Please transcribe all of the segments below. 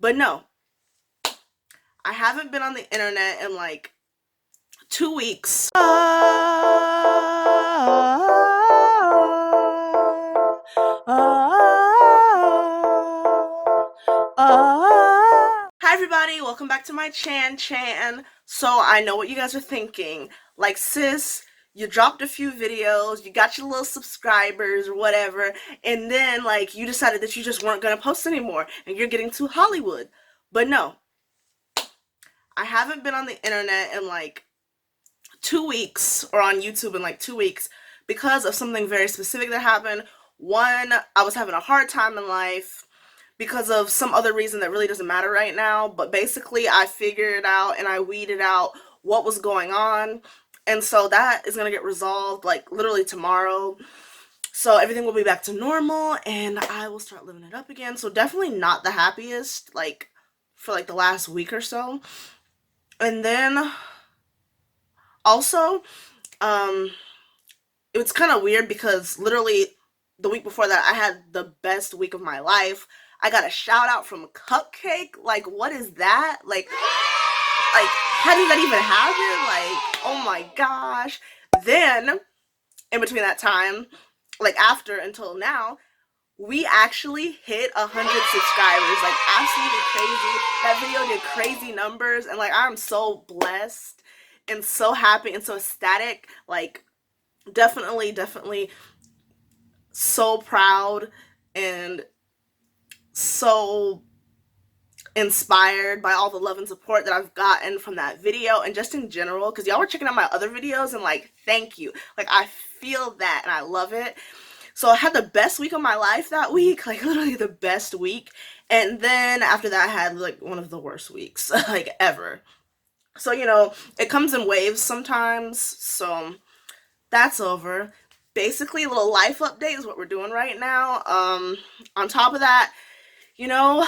But no, I haven't been on the internet in like 2 weeks. Hi everybody, welcome back to my chan. So I know what you guys are thinking. Like, sis, you dropped a few videos, you got your little subscribers or whatever, and then like you decided that you just weren't gonna post anymore and you're getting too Hollywood. But no, I haven't been on the internet in like 2 weeks, or on YouTube in like 2 weeks, because of something very specific that happened. One, I was having a hard time in life because of some other reason that really doesn't matter right now, but basically I figured out and I weeded out what was going on, and so that is going to get resolved like literally tomorrow. So everything will be back to normal and I will start living it up again. So definitely not the happiest like for like the last week or so. And then also, it was kind of weird because literally the week before that I had the best week of my life. I got a shout out from Cupcake. Like, what is that? Like how did that even happen? Like, oh my gosh. Then in between that time, like after until now, we actually hit 100 subscribers. Like, absolutely crazy. That video did crazy numbers, and like I'm so blessed and so happy and so ecstatic. Like, definitely so proud and so inspired by all the love and support that I've gotten from that video, and just in general, because y'all were checking out my other videos and like, thank you. Like, I feel that and I love it. So I had the best week of my life that week, like literally the best week. And then after that I had like one of the worst weeks like ever. So, you know, it comes in waves sometimes. So that's over. Basically, a little life update is what we're doing right now. On top of that, you know,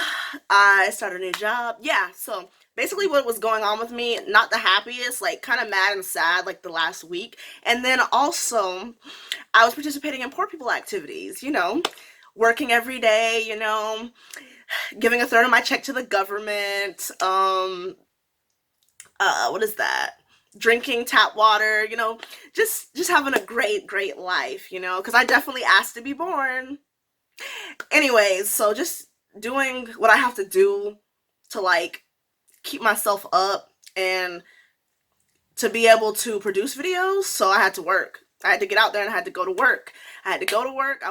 I started a new job. Yeah, so basically what was going on with me, not the happiest, like kind of mad and sad like the last week. And then also, I was participating in poor people activities, you know, working every day, you know, giving a third of my check to the government, what is that? Drinking tap water, you know, just having a great life, you know, because I definitely asked to be born. Anyways, so just doing what I have to do to like keep myself up and to be able to produce videos. So I had to work. I had to get out there and I had to go to work. I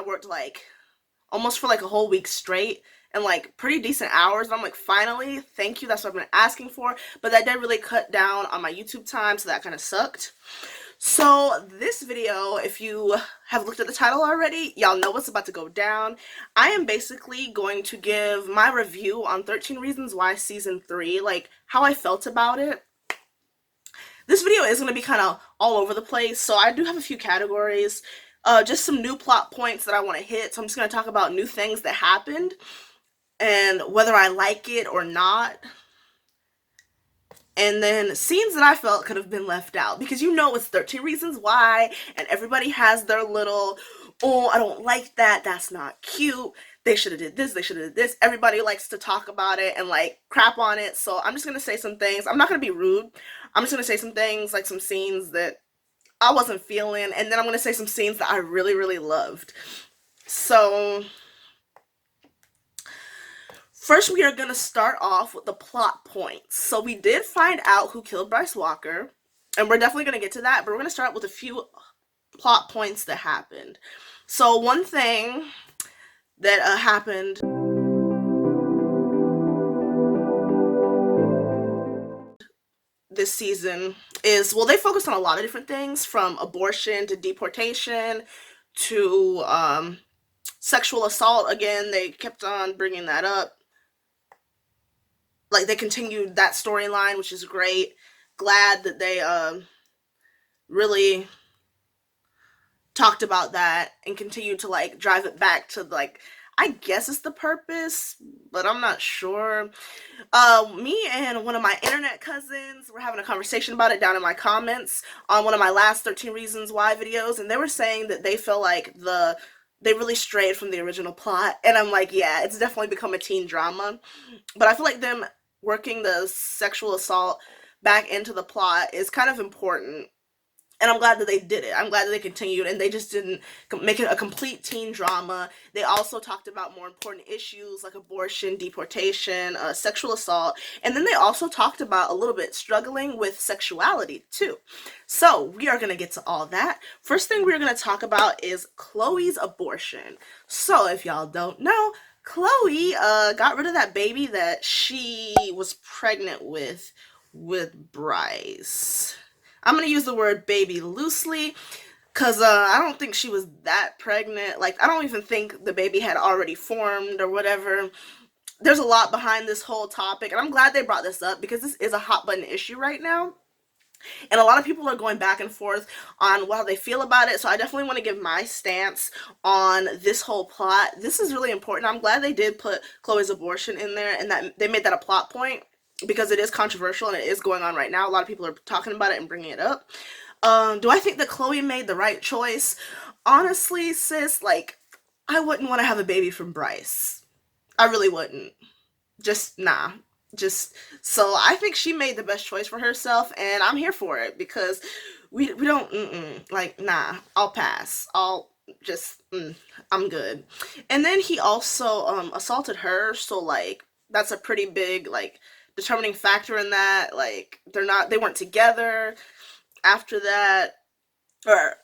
worked like almost for like a whole week straight, and like pretty decent hours. And I'm like, finally, thank you. That's what I've been asking for. But that did really cut down on my YouTube time, so that kind of sucked. So this video, if you have looked at the title already, y'all know what's about to go down. I am basically going to give my review on 13 Reasons Why Season 3, like how I felt about it. This video is going to be kind of all over the place, so I do have a few categories. Just some new plot points that I want to hit, so I'm just going to talk about new things that happened and whether I like it or not. And then scenes that I felt could have been left out, because you know it's 13 Reasons Why, and everybody has their little, oh, I don't like that, that's not cute, they should have did this, they should have did this. Everybody likes to talk about it and like crap on it, so I'm just going to say some things. I'm not going to be rude. I'm just going to say some things, like some scenes that I wasn't feeling, and then I'm going to say some scenes that I really loved. So first, we are going to start off with the plot points. So we did find out who killed Bryce Walker, and we're definitely going to get to that, but we're going to start with a few plot points that happened. So one thing that happened this season is, well, they focused on a lot of different things, from abortion to deportation to sexual assault. Again, they kept on bringing that up. Like, they continued that storyline, which is great. Glad that they really talked about that and continued to like drive it back to, like, I guess it's the purpose, but I'm not sure. Me and one of my internet cousins were having a conversation about it down in my comments on one of my last 13 Reasons Why videos, and they were saying that they feel like the they really strayed from the original plot. And I'm like, yeah, it's definitely become a teen drama. But I feel like them working the sexual assault back into the plot is kind of important, and I'm glad that they did it. I'm glad that they continued and they just didn't make it a complete teen drama. They also talked about more important issues like abortion, deportation, sexual assault, and then they also talked about a little bit struggling with sexuality too. So we are going to get to all that. First thing we're going to talk about is Chloe's abortion. So if y'all don't know, Chloe got rid of that baby that she was pregnant with Bryce. I'm gonna use the word baby loosely because I don't think she was that pregnant. Like, I don't even think the baby had already formed or whatever. There's a lot behind this whole topic, and I'm glad they brought this up because this is a hot button issue right now. And a lot of people are going back and forth on how they feel about it. So I definitely want to give my stance on this whole plot. This is really important. I'm glad they did put Chloe's abortion in there and that they made that a plot point because it is controversial and it is going on right now. A lot of people are talking about it and bringing it up. Do I think that Chloe made the right choice? Honestly, sis, like, I wouldn't want to have a baby from Bryce. I really wouldn't. Just, nah. Just, so I think she made the best choice for herself, and I'm here for it because we don't, like, nah, I'll pass. I'm good. And then he also assaulted her, so, like, that's a pretty big, like, determining factor in that. Like, they weren't together after that, or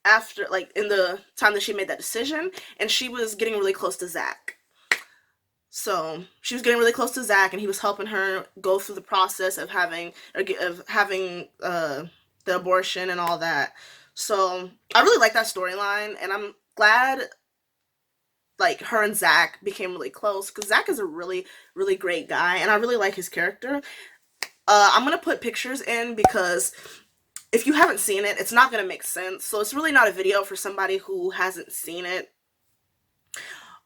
after, like, in the time that she made that decision, and she was getting really close to Zach. So she was getting really close to Zach, and he was helping her go through the process of having the abortion and all that. So I really like that storyline, and I'm glad like her and Zach became really close because Zach is a really, really great guy, and I really like his character. I'm gonna put pictures in because if you haven't seen it, it's not gonna make sense. So it's really not a video for somebody who hasn't seen it,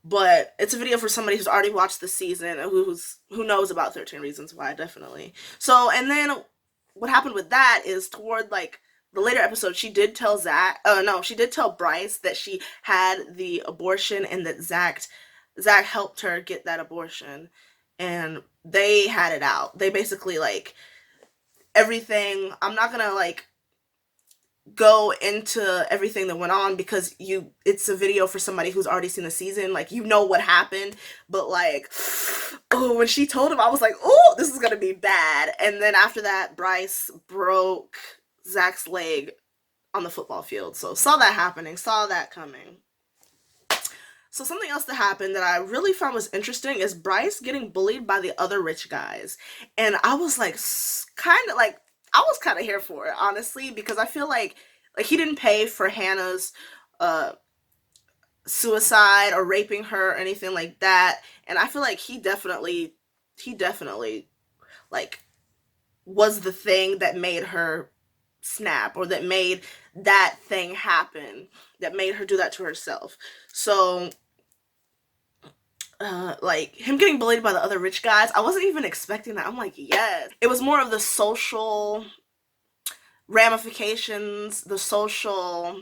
but it's a video for somebody who's already watched the season and who knows about 13 Reasons Why, definitely. So, and then what happened with that is toward like the later episode, she did tell she did tell Bryce that she had the abortion and that Zach helped her get that abortion, and they had it out. They basically like everything. I'm not gonna like go into everything that went on because it's a video for somebody who's already seen the season, like, you know what happened, but like, oh, when she told him, I was like, oh, this is gonna be bad. And then after that, Bryce broke Zach's leg on the football field, so saw that happening, saw that coming. So something else that happened that I really found was interesting is Bryce getting bullied by the other rich guys, and I was like, I was kind of here for it, honestly, because I feel like he didn't pay for Hannah's suicide or raping her or anything like that, and I feel like he definitely like was the thing that made her snap, or that made that thing happen, that made her do that to herself. So like him getting bullied by the other rich guys, I wasn't even expecting that. I'm like, yes. It was more of the social ramifications, the social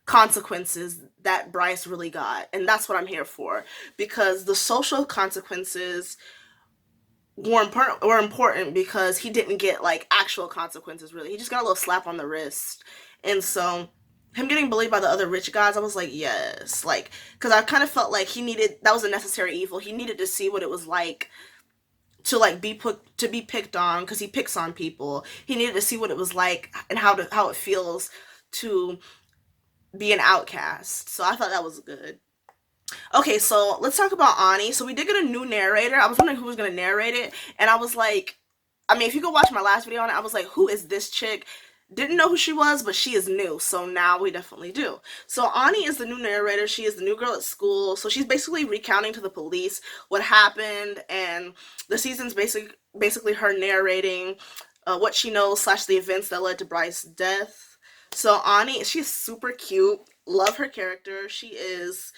consequences that Bryce really got, and that's what I'm here for, because the social consequences were important because he didn't get like actual consequences, really. He just got a little slap on the wrist. And so him getting bullied by the other rich guys, I was like, yes, like, because I kind of felt like that was a necessary evil. He needed to see what it was like to like be picked on, because he picks on people. He needed to see what it was like and how it feels to be an outcast. So I thought that was good. Okay, so let's talk about Ani. So we did get a new narrator. I was wondering who was going to narrate it, and I was like, I mean, if you go watch my last video on it, I was like, who is this chick? Didn't know who she was, but she is new, so now we definitely do. So Ani is the new narrator. She is the new girl at school, so she's basically recounting to the police what happened, and the season's basically her narrating what she knows / the events that led to Bryce's death. So Ani, she's super cute. Love her character. She is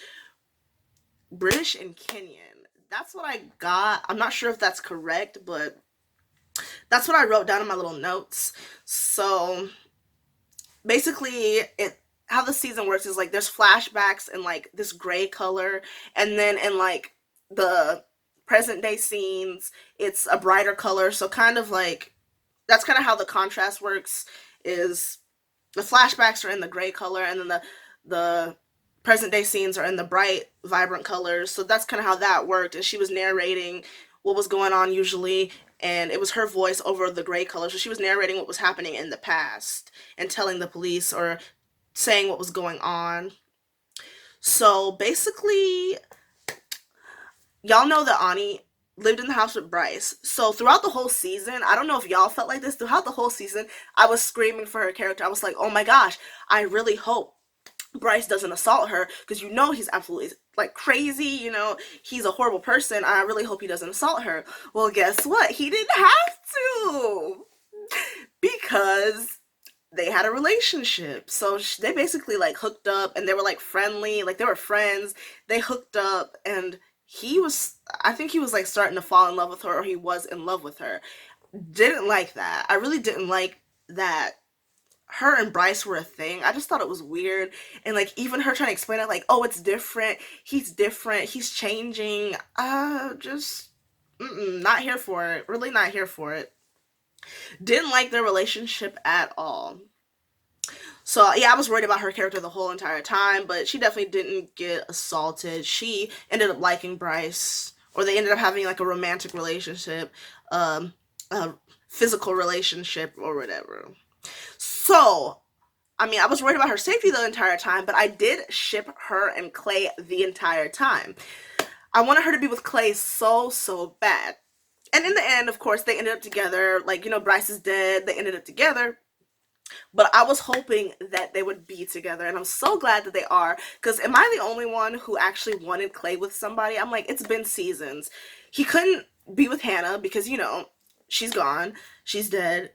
British and Kenyan. That's what I got. I'm not sure if that's correct, but that's what I wrote down in my little notes. So basically, how the season works is like there's flashbacks in like this gray color, and then in like the present day scenes, it's a brighter color. So kind of like that's kind of how the contrast works. Is the flashbacks are in the gray color, and then the present day scenes are in the bright, vibrant colors. So that's kind of how that worked. And she was narrating what was going on usually, and it was her voice over the gray color. So she was narrating what was happening in the past and telling the police or saying what was going on. So basically, y'all know that Ani lived in the house with Bryce. So throughout the whole season, I don't know if y'all felt like this, throughout the whole season, I was screaming for her character. I was like, oh my gosh, I really hope Bryce doesn't assault her, because you know he's absolutely like crazy, you know, he's a horrible person. I really hope he doesn't assault her. Well, guess what? He didn't have to, because they had a relationship. So they basically like hooked up, and they were like friendly, like they were friends. They hooked up, and he was, I think he was like starting to fall in love with her, or he was in love with her. Didn't like that. I really didn't like that her and Bryce were a thing. I just thought it was weird. And like even her trying to explain it like, oh, it's different. He's different. He's changing. Just not here for it. Really not here for it. Didn't like their relationship at all. So yeah, I was worried about her character the whole entire time, but she definitely didn't get assaulted. She ended up liking Bryce, or they ended up having like a romantic relationship, a physical relationship, or whatever. So, I mean, I was worried about her safety the entire time, but I did ship her and Clay the entire time. I wanted her to be with Clay so, so bad. And in the end, of course, they ended up together. Like, you know, Bryce is dead. They ended up together. But I was hoping that they would be together, and I'm so glad that they are. Because am I the only one who actually wanted Clay with somebody? I'm like, it's been seasons. He couldn't be with Hannah because, you know, she's gone. She's dead.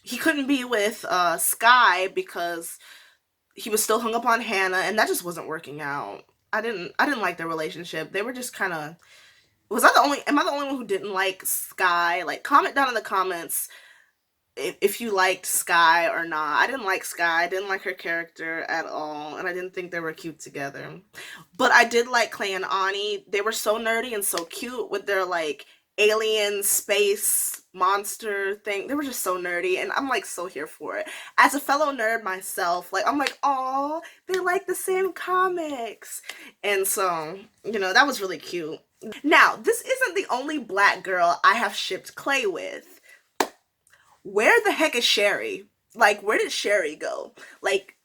He couldn't be with Sky because he was still hung up on Hannah, and that just wasn't working out. I didn't like their relationship. They were just kind of, was I the only, am I the only one who didn't like Sky? Like, comment down in the comments if you liked Sky or not. I didn't like Sky. I didn't like her character at all, and I didn't think they were cute together. But I did like Clay and Ani. They were so nerdy and so cute with their like alien space monster thing. They were just so nerdy, and I'm like so here for it. As a fellow nerd myself, like I'm like, oh, they like the same comics. And so, you know, that was really cute. Now, this isn't the only black girl I have shipped Clay with. Where the heck is Sherry? Like, where did Sherry go? Like,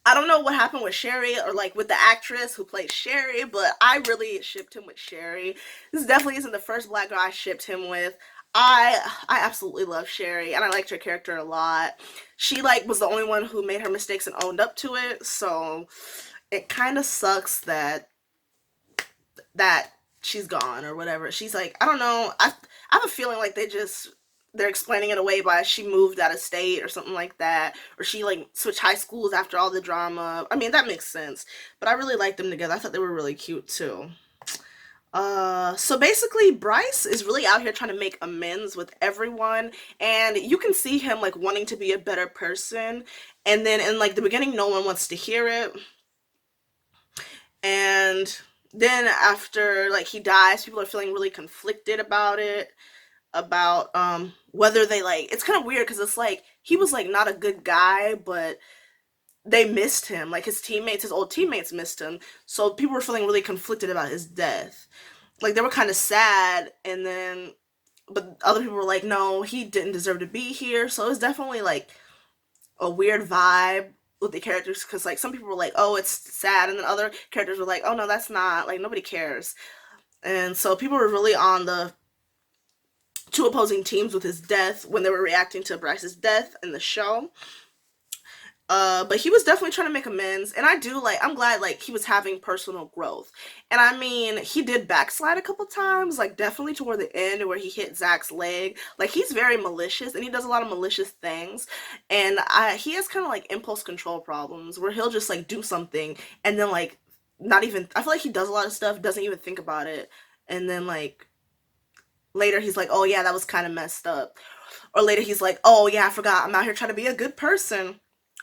I don't know what happened with Sherry, or like with the actress who plays Sherry, but I really shipped him with Sherry. This definitely isn't the first black girl I shipped him with. I absolutely love Sherry, and I liked her character a lot. She like was the only one who made her mistakes and owned up to it, so it kind of sucks that she's gone or whatever. She's like, I don't know. I have a feeling like they're explaining it away by she moved out of state or something like that, or she like switched high schools after all the drama. I mean, that makes sense, but I really liked them together. I thought they were really cute too. So basically Bryce is really out here trying to make amends with everyone, and you can see him like wanting to be a better person, and then in like the beginning no one wants to hear it, and then after like he dies, people are feeling really conflicted about it, about whether they like, it's kind of weird because it's like he was like not a good guy, but they missed him, like his old teammates missed him, so people were feeling really conflicted about his death. Like they were kind of sad, and then but other people were like, no, he didn't deserve to be here. So it was definitely like a weird vibe with the characters, because like some people were like, oh, it's sad, and then other characters were like, oh no, that's not, like nobody cares. And so people were really on the two opposing teams with his death when they were reacting to Bryce's death in the show. But he was definitely trying to make amends, and I'm glad like he was having personal growth. And I mean, he did backslide a couple times, like definitely toward the end where he hit Zach's leg. Like he's very malicious, and he does a lot of malicious things, and he has kind of like impulse control problems where he'll just like do something and then like not even, I feel like he does a lot of stuff, doesn't even think about it, and then like later he's like, oh yeah, that was kind of messed up. Or later he's like, oh yeah, I forgot, I'm out here trying to be a good person.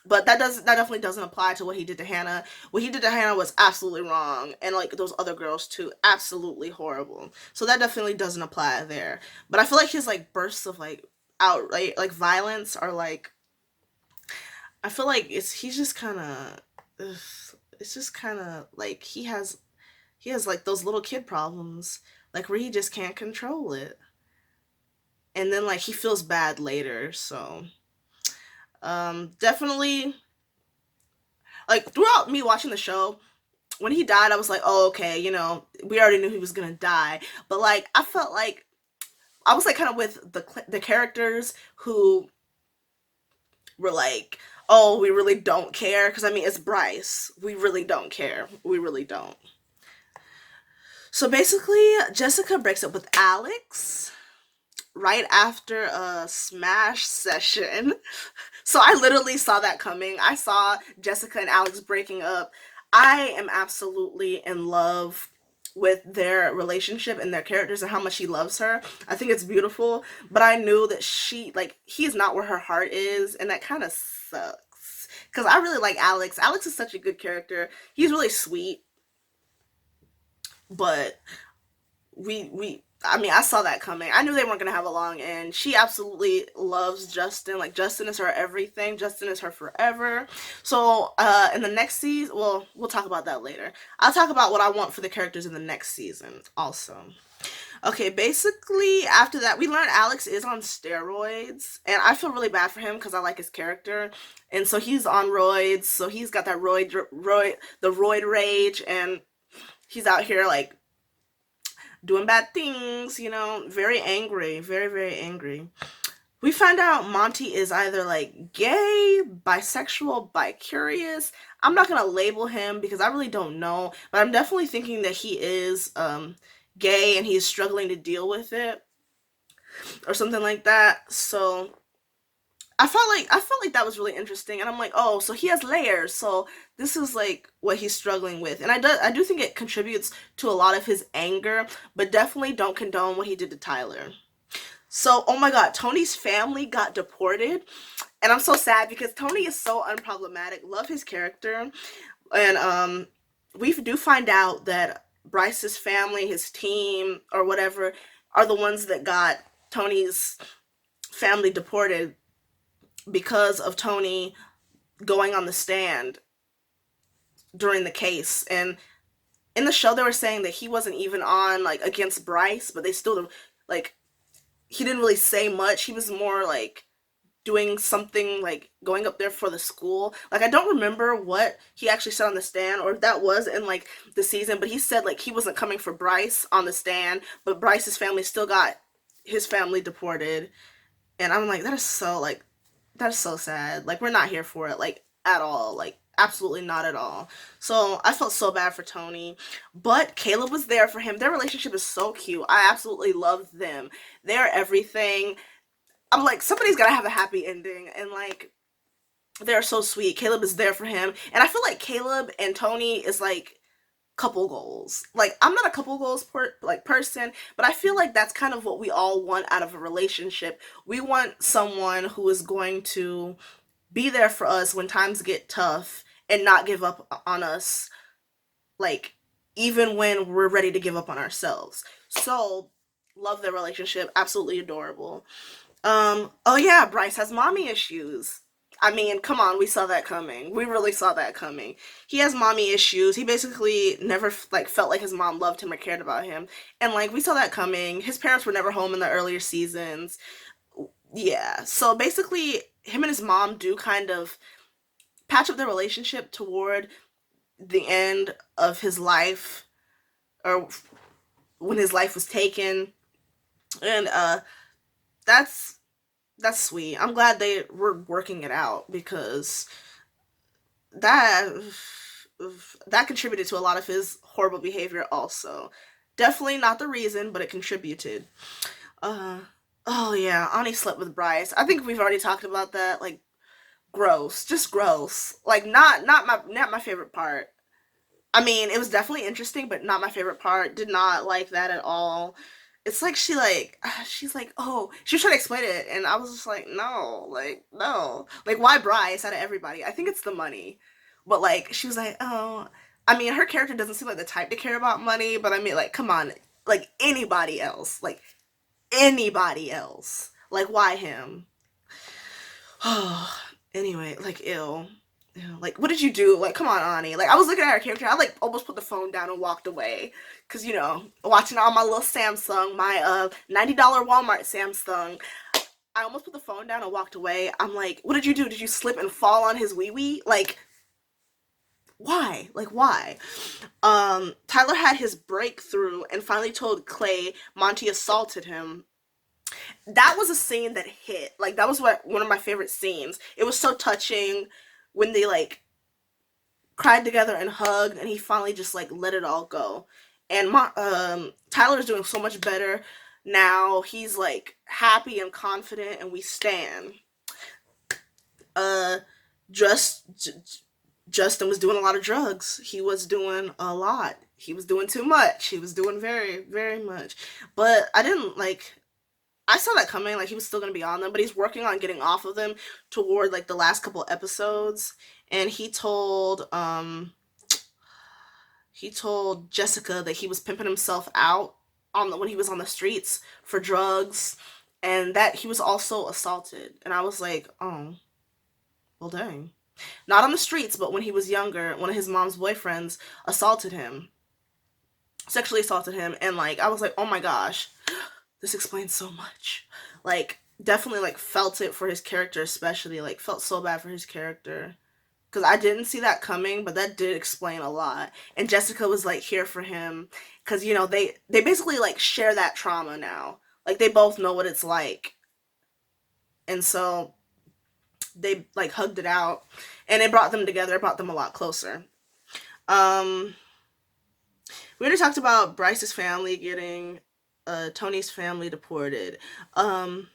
But that definitely doesn't apply to what he did to Hannah. What he did to Hannah was absolutely wrong, and like those other girls too, absolutely horrible. So that definitely doesn't apply there. But I feel like his like bursts of like outright like violence are like, I feel like he's just kind of, it's just kind of like he has like those little kid problems, like where he just can't control it, and then like he feels bad later. So definitely, like throughout me watching the show, when he died, I was like, oh, okay, you know, we already knew he was gonna die. But like, I felt like I was like kind of with the characters who were like, oh, we really don't care. Because I mean, it's Bryce. We really don't care. We really don't. So basically, Jessica breaks up with Alex right after a smash session. So I literally saw that coming. I saw Jessica and Alex breaking up. I am absolutely in love with their relationship and their characters and how much he loves her. I think it's beautiful, but I knew that he's not where her heart is, and that kind of sucks. Because I really like Alex. Alex is such a good character. He's really sweet, but I mean, I saw that coming. I knew they weren't gonna have a long end. She absolutely loves Justin. Like, Justin is her everything. Justin is her forever. So in the next season, well, we'll talk about that later. I'll talk about what I want for the characters in the next season also. Okay, basically after that, we learned Alex is on steroids, and I feel really bad for him because I like his character, and so he's on roids. So he's got that the roid rage, and he's out here like doing bad things, you know, very angry, very, very angry. We find out Monty is either like gay, bisexual, bi-curious. I'm not gonna label him because I really don't know, but I'm definitely thinking that he is gay and he's struggling to deal with it or something like that. So I felt like that was really interesting, and I'm like, oh, so he has layers. So this is like what he's struggling with, and I do think it contributes to a lot of his anger, but definitely don't condone what he did to Tyler. So, oh my God, Tony's family got deported, and I'm so sad because Tony is so unproblematic. Love his character, and we do find out that Bryce's family, his team, or whatever, are the ones that got Tony's family deported because of Tony going on the stand during the case. And in the show they were saying that he wasn't even on like against Bryce, but they still like, he didn't really say much. He was more like doing something like going up there for the school. Like, I don't remember what he actually said on the stand or if that was in like the season, but he said like he wasn't coming for Bryce on the stand, but Bryce's family still got his family deported. And I'm like, that is so sad. Like, we're not here for it, like, at all. Like, absolutely not at all. So I felt so bad for Tony, but Caleb was there for him. Their relationship is so cute. I absolutely love them. They're everything. I'm like, somebody's gotta have a happy ending, and like, they're so sweet. Caleb is there for him, and I feel like Caleb and Tony is like couple goals. Like, I'm not a couple goals person, but I feel like that's kind of what we all want out of a relationship. We want someone who is going to be there for us when times get tough and not give up on us, like, even when we're ready to give up on ourselves. So, love their relationship. Absolutely adorable. Oh yeah, Bryce has mommy issues. I mean, come on, we saw that coming. We really saw that coming. He has mommy issues. He basically never like felt like his mom loved him or cared about him. And like, we saw that coming. His parents were never home in the earlier seasons. Yeah. So basically, him and his mom do kind of patch up their relationship toward the end of his life, or when his life was taken. And that's that's sweet. I'm glad they were working it out because that that contributed to a lot of his horrible behavior also. Definitely not the reason, but it contributed. Uh oh yeah, Ani slept with Bryce. I think we've already talked about that. Like, gross. Just gross. Like, not my favorite part. I mean, it was definitely interesting, but not my favorite part. Did not like that at all. it's like she's like, oh, she was trying to explain it, and I was just like, no, like, no, like, why Bryce out of everybody? I think it's the money, but like she was like, oh, I mean, her character doesn't seem like the type to care about money, but I mean, like, come on, like anybody else, like, why him? Oh, anyway, like, ew. Ew. Like, what did you do? Like, come on, Ani. Like, I was looking at her character. I, like, almost put the phone down and walked away. Because, watching on my little Samsung, my $90 Walmart Samsung. I almost put the phone down and walked away. I'm like, what did you do? Did you slip and fall on his wee wee? Like, why? Like, why? Tyler had his breakthrough and finally told Clay Monty assaulted him. That was a scene that hit. Like, that was one of my favorite scenes. It was so touching when they, like, cried together and hugged, and he finally just, like, let it all go. And Tyler's doing so much better now. He's, like, happy and confident, and we stand. Justin was doing a lot of drugs. He was doing a lot. He was doing too much. He was doing very, very much. But I saw that coming. Like, he was still gonna be on them, but he's working on getting off of them toward, like, the last couple episodes. And he told Jessica that he was pimping himself out when he was on the streets for drugs, and that he was also assaulted. And I was like, oh, well, dang. Not on the streets, but when he was younger, one of his mom's boyfriends sexually assaulted him, and, like, I was like, oh my gosh, this explains so much. Like, definitely, like, felt it for his character, especially, like, felt so bad for his character. Because I didn't see that coming, but that did explain a lot. And Jessica was, like, here for him. Because, they basically, like, share that trauma now. Like, they both know what it's like. And so they, like, hugged it out. And it brought them together. It brought them a lot closer. We already talked about Bryce's family getting Tony's family deported. Bryce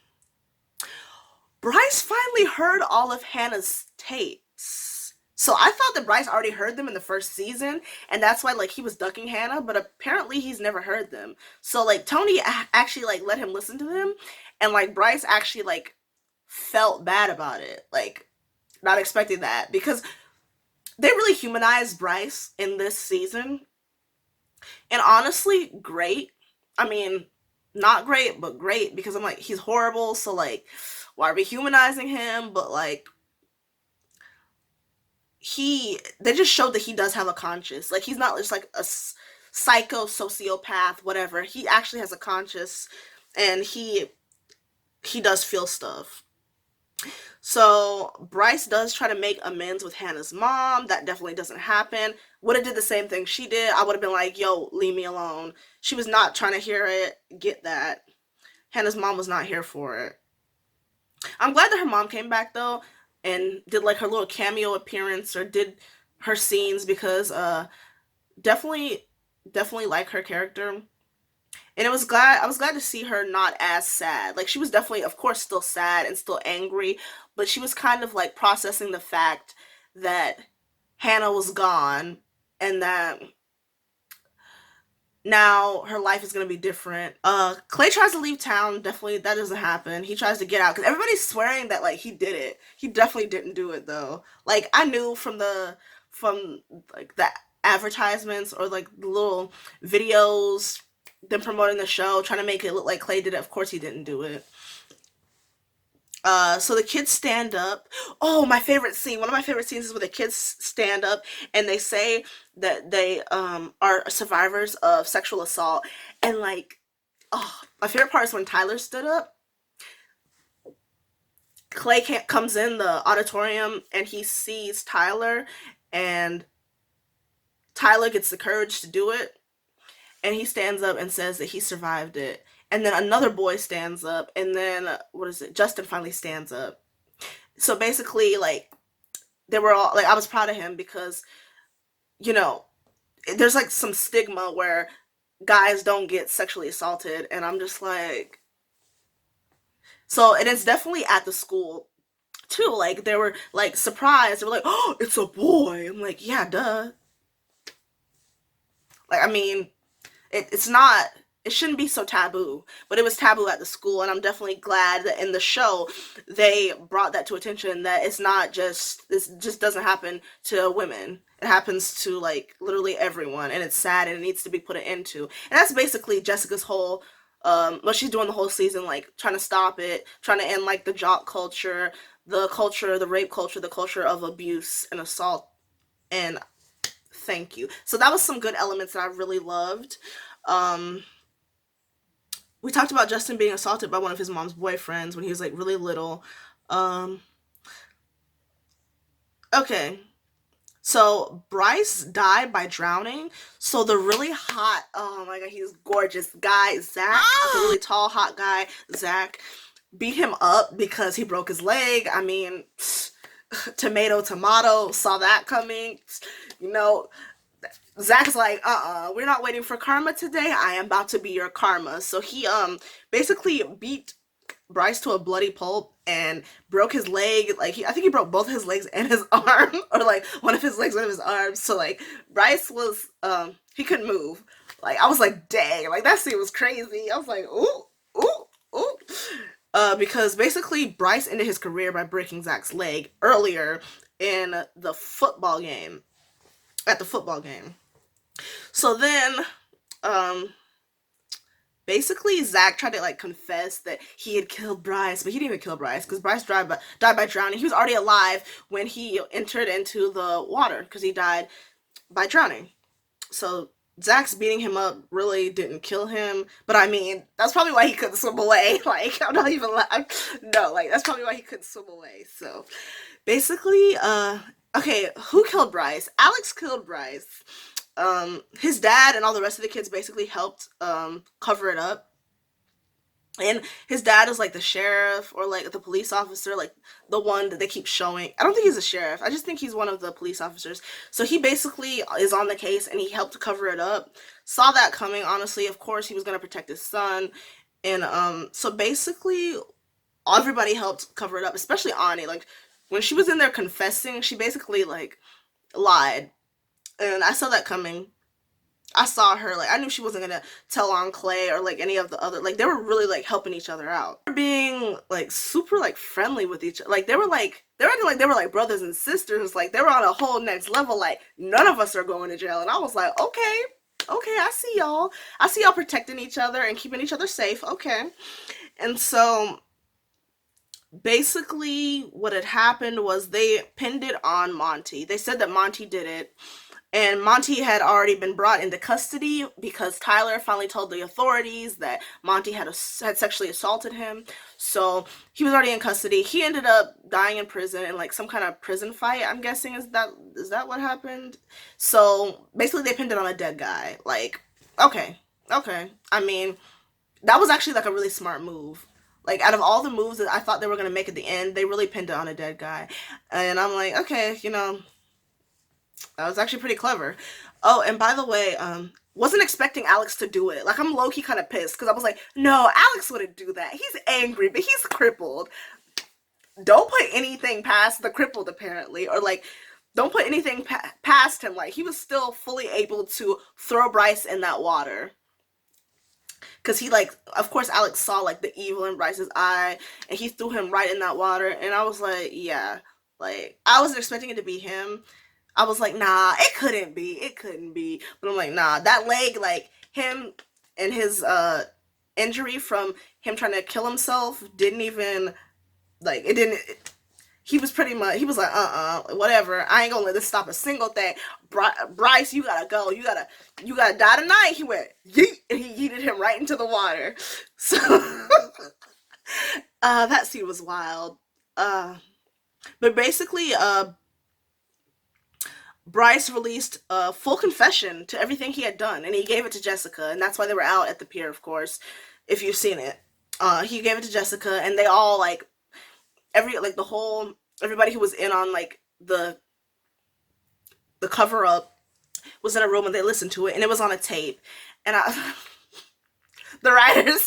finally heard all of Hannah's tapes. So I thought that Bryce already heard them in the first season, and that's why, like, he was ducking Hannah, but apparently he's never heard them. So, like, Tony actually, like, let him listen to them, and, like, Bryce actually, like, felt bad about it. Like, not expecting that, because they really humanized Bryce in this season. And honestly, great. I mean, not great, but great, because I'm like, he's horrible, so, like, why are we humanizing him? But, like, they just showed that he does have a conscience. Like, he's not just, like, a psycho sociopath, whatever. He actually has a conscience, and he does feel stuff. So Bryce does try to make amends with Hannah's mom. That definitely doesn't happen. Would have did the same thing she did. I would have been like, yo, leave me alone. She was not trying to hear it. Get that. Hannah's mom was not here for it. I'm glad that her mom came back, though, and did, like, her little cameo appearance, or did her scenes, because definitely like her character. And I was glad to see her not as sad. Like, she was definitely, of course, still sad and still angry, but she was kind of, like, processing the fact that Hannah was gone, and that now her life is going to be different. Clay tries to leave town. Definitely, that doesn't happen. He tries to get out, because everybody's swearing that, like, he did it. He definitely didn't do it, though. Like, I knew from like, the advertisements, or, like, the little videos, them promoting the show, trying to make it look like Clay did it. Of course he didn't do it. So the kids stand up. Oh, my favorite scene. One of my favorite scenes is where the kids stand up and they say that they are survivors of sexual assault. And, like, oh, my favorite part is when Tyler stood up. Clay comes in the auditorium and he sees Tyler, and Tyler gets the courage to do it. And he stands up and says that he survived it. And then another boy stands up, and then, Justin finally stands up. So basically, like, they were all, like, I was proud of him, because, there's, like, some stigma where guys don't get sexually assaulted, and I'm just like, so, and it's definitely at the school, too. Like, they were, like, surprised. They were like, oh, it's a boy. I'm like, yeah, duh. Like, I mean, it's not it shouldn't be so taboo, but it was taboo at the school, and I'm definitely glad that in the show they brought that to attention, that it's not just, this just doesn't happen to women. It happens to like literally everyone, and it's sad, and it needs to be put an end to. And that's basically Jessica's whole what she's doing the whole season, like trying to stop it, trying to end like the jock culture, the rape culture, the culture of abuse and assault. And thank you. So that was some good elements that I really loved. Um, we talked about Justin being assaulted by one of his mom's boyfriends when he was like really little. Um, okay, so Bryce died by drowning. So the really hot, oh my god, he's gorgeous guy, Zach, the really tall, hot guy, Zach, beat him up because he broke his leg. I mean, tomato, tomato, saw that coming. You know, Zach's like, we're not waiting for karma today. I am about to be your karma. So he basically beat Bryce to a bloody pulp and broke his leg. Like I think he broke both his legs and his arm, or like one of his legs, one of his arms. So like Bryce was he couldn't move. Like I was like, dang, like that scene was crazy. I was like, ooh, ooh, ooh. Because basically Bryce ended his career by breaking Zach's leg earlier in the football game. At the football game. So then, basically Zach tried to like confess that he had killed Bryce, but he didn't even kill Bryce because Bryce died by drowning. He was already alive when he entered into the water because he died by drowning. So Zach's beating him up really didn't kill him, but I mean that's probably why he couldn't swim away. Like I'm not even no, like that's probably why he couldn't swim away. So basically, okay, who killed Bryce? Alex killed Bryce. His dad and all the rest of the kids basically helped cover it up. And his dad is like the sheriff or like the police officer, like the one that they keep showing. I don't think he's a sheriff. I just think he's one of the police officers. So he basically is on the case and he helped to cover it up. Saw that coming, honestly. Of course, he was going to protect his son. And so basically everybody helped cover it up, especially Ani. Like when she was in there confessing, she basically like lied. And I saw that coming. I saw her, like, I knew she wasn't gonna tell on Clay or, like, any of the other, like, they were really, like, helping each other out. They were being, like, super, like, friendly with each other. Like, they were, like, they were acting like they were, like, brothers and sisters. Like, they were on a whole next level. Like, none of us are going to jail. And I was like, okay, I see y'all. I see y'all protecting each other and keeping each other safe. Okay. And so, basically, what had happened was they pinned it on Monty. They said that Monty did it. And Monty had already been brought into custody because Tyler finally told the authorities that Monty had sexually assaulted him. So he was already in custody. He ended up dying in prison in like some kind of prison fight, I'm guessing. Is that what happened? So basically they pinned it on a dead guy. Like, okay. I mean, that was actually like a really smart move. Like out of all the moves that I thought they were going to make at the end, they really pinned it on a dead guy. And I'm like, okay, that was actually pretty clever. Oh, and by the way, wasn't expecting Alex to do it. Like, I'm low-key kind of pissed, because I was like, no, Alex wouldn't do that. He's angry, but he's crippled. Don't put anything past the crippled, apparently. Or, like, don't put anything past him. Like, he was still fully able to throw Bryce in that water. Because he, like, of course, Alex saw, like, the evil in Bryce's eye, and he threw him right in that water, and I was like, yeah. Like, I wasn't expecting it to be him. I was like, nah, it couldn't be. But I'm like, nah, that leg, like, him and his injury from him trying to kill himself didn't even, like, it didn't, he was pretty much, he was like, whatever, I ain't gonna let this stop a single thing. Bryce, you gotta go, you gotta die tonight. He went, yeet, and he yeeted him right into the water. So, that scene was wild. But basically, Bryce released a full confession to everything he had done, and he gave it to Jessica, and that's why they were out at the pier, of course, if you've seen it. He gave it to Jessica, and they all, like, everybody who was in on, like, the cover-up was in a room, and they listened to it, and it was on a tape, and the writers,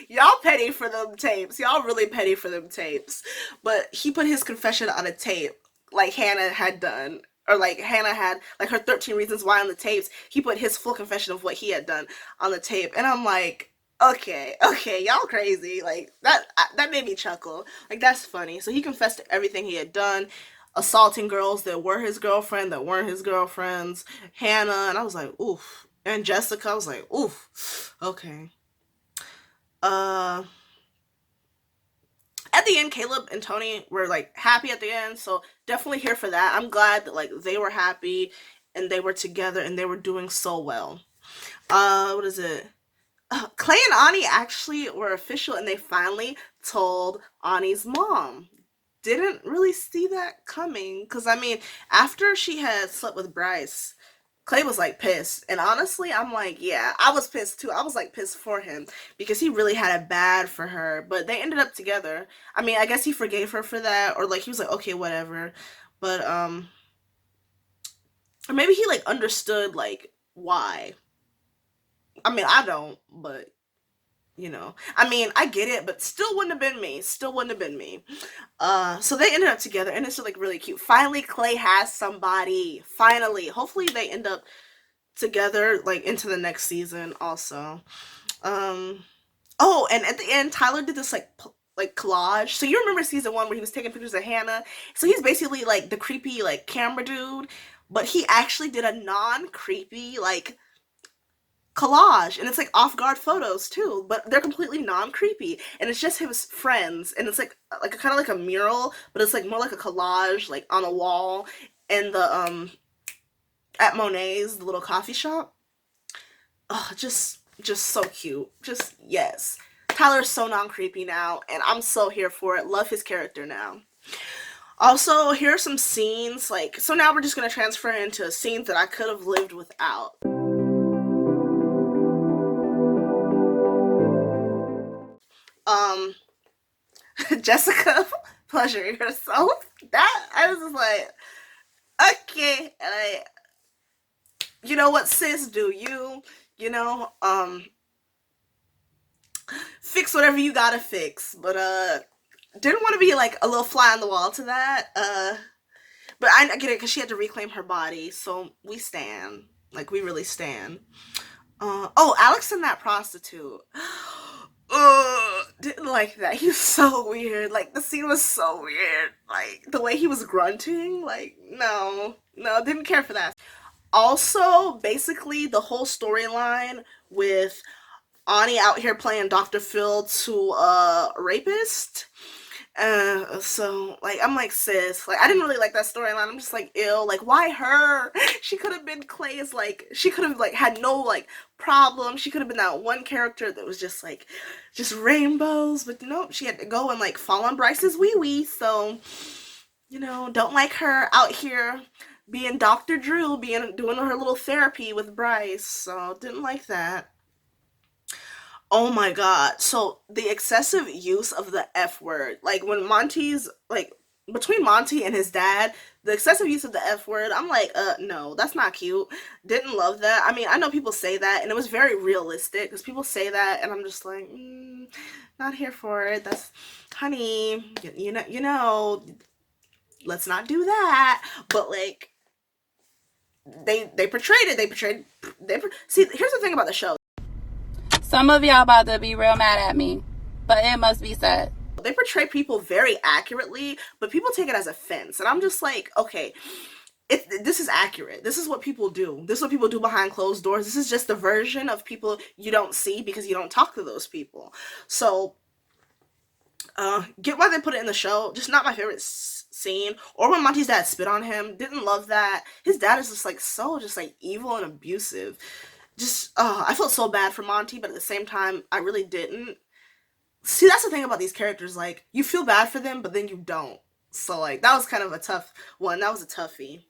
y'all petty for them tapes, y'all really petty for them tapes, but he put his confession on a tape, like Hannah had done. or like Hannah had like her 13 reasons why on the tapes. He put his full confession of what he had done on the tape, and I'm like, okay, okay, y'all crazy. Like that made me chuckle. Like that's funny. So he confessed to everything he had done, assaulting girls that were his girlfriend, that weren't his girlfriends, Hannah, and I was like, oof. And Jessica, I was like, oof. Okay. Uh at the end, Caleb and Tony were like happy at the end, so definitely here for that. I'm glad that like they were happy and they were together and they were doing so well. What is it? Clay and Ani actually were official and they finally told Ani's mom. Didn't really see that coming because I mean, after she had slept with Bryce, Clay was like pissed. And honestly, I'm like, yeah, I was pissed too. I was like pissed for him because he really had it bad for her. But they ended up together. I mean, I guess he forgave her for that, or like he was like, okay, whatever. But or maybe he like understood like why. I mean, I don't, but you know, I mean, I get it, but still wouldn't have been me. Still wouldn't have been me. So they ended up together, and it's like really cute. Finally, Clay has somebody. Finally, hopefully they end up together like into the next season also. Um oh, and at the end Tyler did this like collage. So you remember season 1 where he was taking pictures of Hannah? So he's basically like the creepy like camera dude, but he actually did a non-creepy like collage, and it's like off-guard photos too, but they're completely non-creepy, and it's just his friends, and it's like a kind of like a mural, but it's like more like a collage like on a wall, and the at Monet's, the little coffee shop. Oh, just so cute. Just yes. Tyler's so non-creepy now, and I'm so here for it. Love his character now. Also, here are some scenes, like, so now we're just gonna transfer into scenes that I could have lived without. Um, Jessica, pleasure yourself. That, I was just like, okay, like, you know what, sis, do you know, fix whatever you gotta fix, but didn't want to be like a little fly on the wall to that. But I get it because she had to reclaim her body, so we stand. Like we really stand. Oh, Alex and that prostitute. Didn't like that. He was so weird. Like the scene was so weird. Like the way he was grunting. Like no, no, didn't care for that. Also, basically the whole storyline with Ani out here playing Dr. Phil to a rapist. So like I'm like, sis, like I didn't really like that storyline. I'm just like, ill, like why her? She could have been Clay's, like she could have like had no like problem. She could have been that one character that was just like just rainbows, but nope, she had to go and like fall on Bryce's wee wee. So you know, don't like her out here being Dr. Drew, being doing her little therapy with Bryce. So didn't like that. Oh my god. So the excessive use of the F word. Like when Monty's like between Monty and his dad, the excessive use of the F word, I'm like, no, that's not cute. Didn't love that. I mean, I know people say that and it was very realistic because people say that and I'm just like, not here for it. That's honey, you know, let's not do that. But like they portrayed it. See, here's the thing about the show. Some of y'all about to be real mad at me, but it must be said. They portray people very accurately, but people take it as offense. And I'm just like, okay, this is accurate. This is what people do. This is what people do behind closed doors. This is just the version of people you don't see because you don't talk to those people. So, get why they put it in the show. Just not my favorite scene. Or when Monty's dad spit on him. Didn't love that. His dad is just like so just like evil and abusive. Just I felt so bad for Monty, but at the same time I really didn't. See, that's the thing about these characters, like you feel bad for them but then you don't. So like that was kind of a tough one. That was a toughie.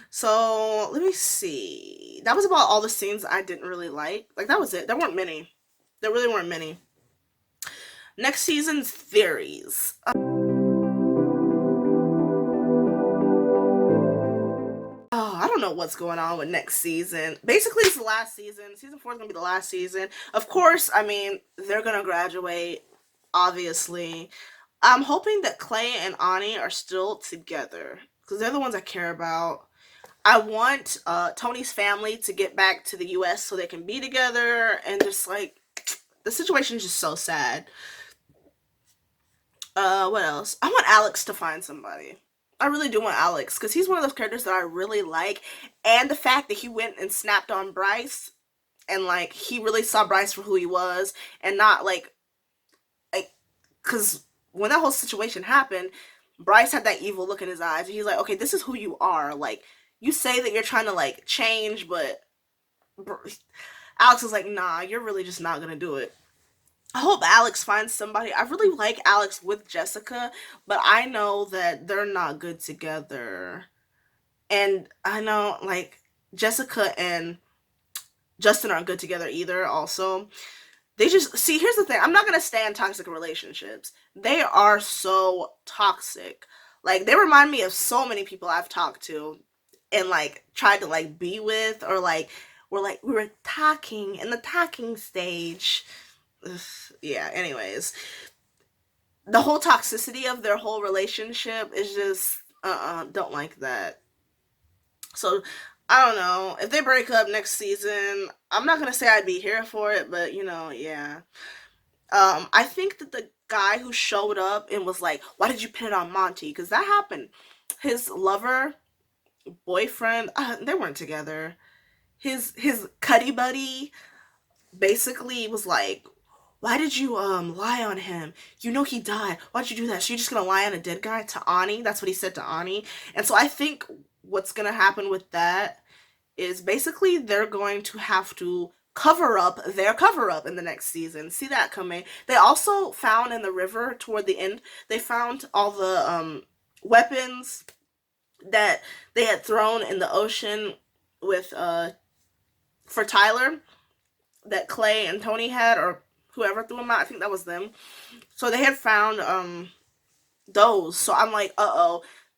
So let me see, that was about all the scenes I didn't really like that was it. There weren't many. There really weren't many. Next season's theories. Oh, I don't know what's going on with next season. Basically, it's the last season. Season 4 is going to be the last season. Of course, I mean, they're going to graduate, obviously. I'm hoping that Clay and Ani are still together, because they're the ones I care about. I want Tony's family to get back to the US so they can be together, and just like the situation is just so sad. What else? I want Alex to find somebody. I really do want Alex because he's one of those characters that I really like, and the fact that he went and snapped on Bryce, and like he really saw Bryce for who he was, and not like because when that whole situation happened, Bryce had that evil look in his eyes, and he's like, okay, this is who you are. Like you say that you're trying to like change, but Alex is like, nah, you're really just not gonna do it. I hope Alex finds somebody. I really like Alex with Jessica, but I know that they're not good together. And I know, like, Jessica and Justin aren't good together either, also. They just, see, here's the thing. I'm not going to stand toxic relationships. They are so toxic. Like, they remind me of so many people I've talked to and, like, tried to, like, be with, or, like, we were talking in the talking stage. Ugh, yeah, anyways, the whole toxicity of their whole relationship is just don't like that. So I don't know if they break up next season. I'm not gonna say I'd be here for it, but yeah. I think that the guy who showed up and was like, "Why did you pin it on Monty?" Because that happened. His lover, boyfriend, they weren't together. His cuddy buddy basically was like, why did you lie on him? You know he died. Why'd you do that? So you're just gonna lie on a dead guy? To Ani? That's what he said to Ani. And so I think what's gonna happen with that is basically they're going to have to cover up their cover up in the next season. See that coming. They also found in the river toward the end, they found all the weapons that they had thrown in the ocean with for Tyler, that Clay and Tony had, or whoever threw them out. I think that was them. So they had found those. So I'm like,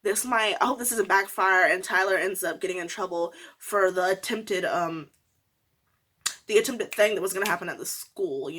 this might. I hope this doesn't backfire, and Tyler ends up getting in trouble for the attempted thing that was gonna happen at the school.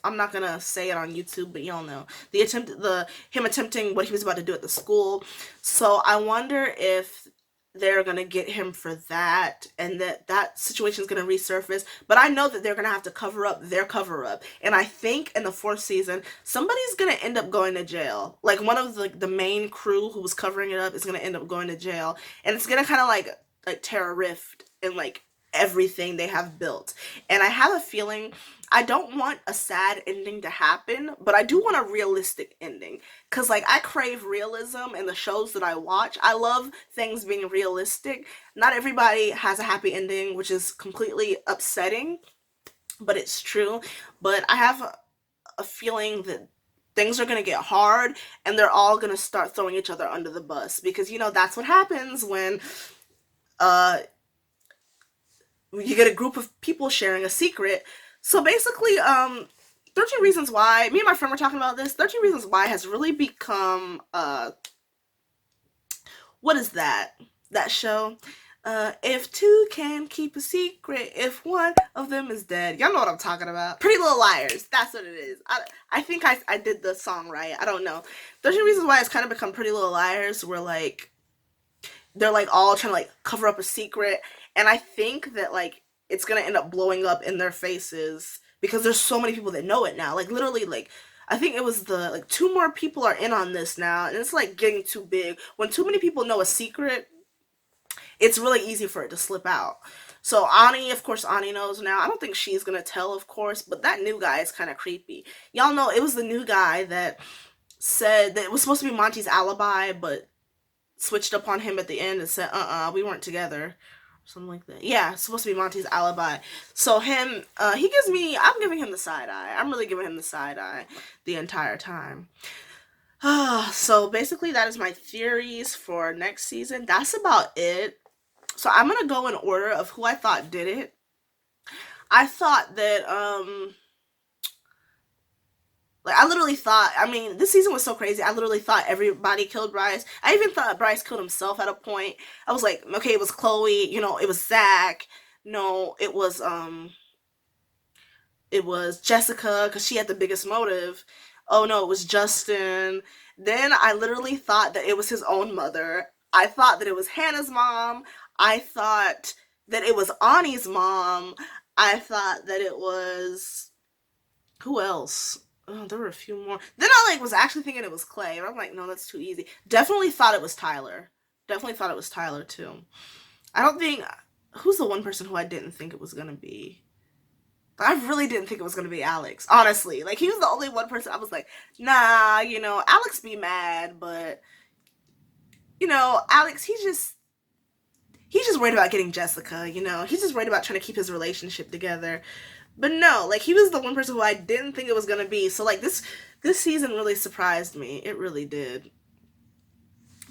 I'm not gonna say it on YouTube, but y'all know the him attempting what he was about to do at the school. So I wonder if they're gonna get him for that, and that situation is gonna resurface. But I know that they're gonna have to cover up their cover up, and I think in the fourth season somebody's gonna end up going to jail. Like one of the main crew who was covering it up is gonna end up going to jail, and it's gonna kind of like tear a rift in like everything they have built. And I have a feeling, I don't want a sad ending to happen, but I do want a realistic ending. Because, like, I crave realism in the shows that I watch. I love things being realistic. Not everybody has a happy ending, which is completely upsetting, but it's true. But I have a feeling that things are going to get hard, and they're all going to start throwing each other under the bus. Because, that's what happens when uh, you get a group of people sharing a secret. So basically, 13 Reasons Why, me and my friend were talking about this. 13 Reasons Why has really become, what is that? That show? If two can keep a secret, if one of them is dead. Y'all know what I'm talking about. Pretty Little Liars. That's what it is. I think I did the song right. I don't know. 13 Reasons Why has kind of become Pretty Little Liars, where, like, they're, like, all trying to, like, cover up a secret. And I think that, like, it's gonna end up blowing up in their faces because there's so many people that know it now. Like, literally, like, I think it was like, two more people are in on this now, and it's, like, getting too big. When too many people know a secret, it's really easy for it to slip out. So Ani, of course, Ani knows now. I don't think she's gonna tell, of course, but that new guy is kind of creepy. Y'all know it was the new guy that said that it was supposed to be Monty's alibi, but switched up on him at the end and said, we weren't together. Something like that. Yeah, it's supposed to be Monty's alibi. So him, I'm giving him the side eye. I'm really giving him the side eye the entire time. So basically that is my theories for next season. That's about it. So I'm going to go in order of who I thought did it. I thought that, like, I literally thought, I mean, this season was so crazy. I literally thought everybody killed Bryce. I even thought Bryce killed himself at a point. I was like, okay, it was Chloe, it was Zach. No, it was Jessica, because she had the biggest motive. Oh no, it was Justin. Then I literally thought that it was his own mother. I thought that it was Hannah's mom. I thought that it was Ani's mom. I thought that it was, who else? Oh, there were a few more. Then I like was actually thinking it was Clay, and I'm like, no, that's too easy. Definitely thought it was Tyler. Definitely thought it was Tyler too. I don't think, who's the one person who I didn't think it was gonna be? I really didn't think it was gonna be Alex. Honestly, like he was the only one person I was like, nah, Alex be mad, but Alex, he's just worried about getting Jessica. He's just worried about trying to keep his relationship together. But no, like he was the one person who I didn't think it was gonna be. So like this season really surprised me. It really did.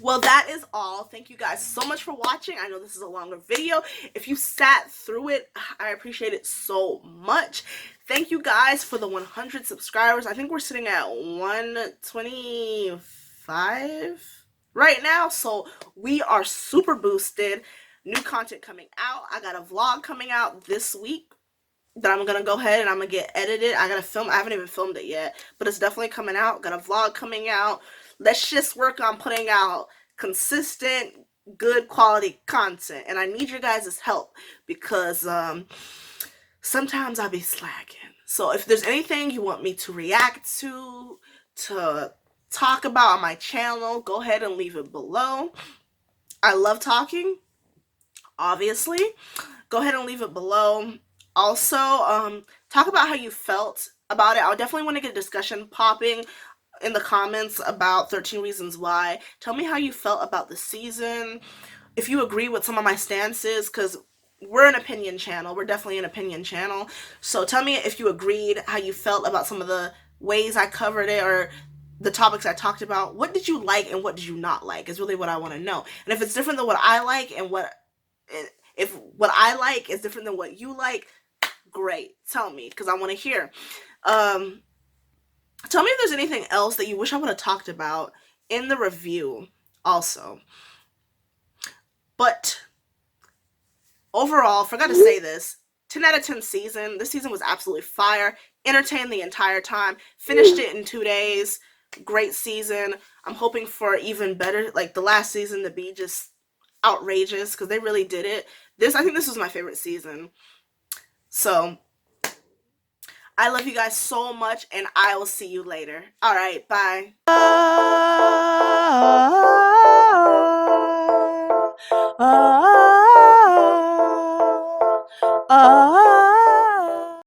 Well, that is all. Thank you guys so much for watching. I know this is a longer video. If you sat through it, I appreciate it so much. Thank you guys for the 100 subscribers. I think we're sitting at 125 right now. So we are super boosted. New content coming out. I got a vlog coming out this week that I'm gonna go ahead and I'm gonna get edited. I gotta film. I haven't even filmed it yet, but it's definitely coming out. Got a vlog coming out. Let's just work on putting out consistent, good quality content, and I need your guys' help because sometimes I'll be slacking. So if there's anything you want me to react to talk about on my channel, go ahead and leave it below. I love talking, obviously. Go ahead and leave it below. Also, talk about how you felt about it. I definitely want to get a discussion popping in the comments about 13 Reasons Why. Tell me how you felt about the season. If you agree with some of my stances, because we're an opinion channel. We're definitely an opinion channel. So tell me if you agreed, how you felt about some of the ways I covered it or the topics I talked about. What did you like and what did you not like is really what I want to know. And if it's different than what I like and if what I like is different than what you like, great. Tell me, because I want to hear. Tell me if there's anything else that you wish I would have talked about in the review also. But overall, forgot to say this, 10 out of 10 season. This season was absolutely fire. Entertained the entire time. Finished it in 2 days. Great season. I'm hoping for even better, like the last season to be just outrageous because they really did it. I think this was my favorite season. So I love you guys so much, and I will see you later. All right, bye.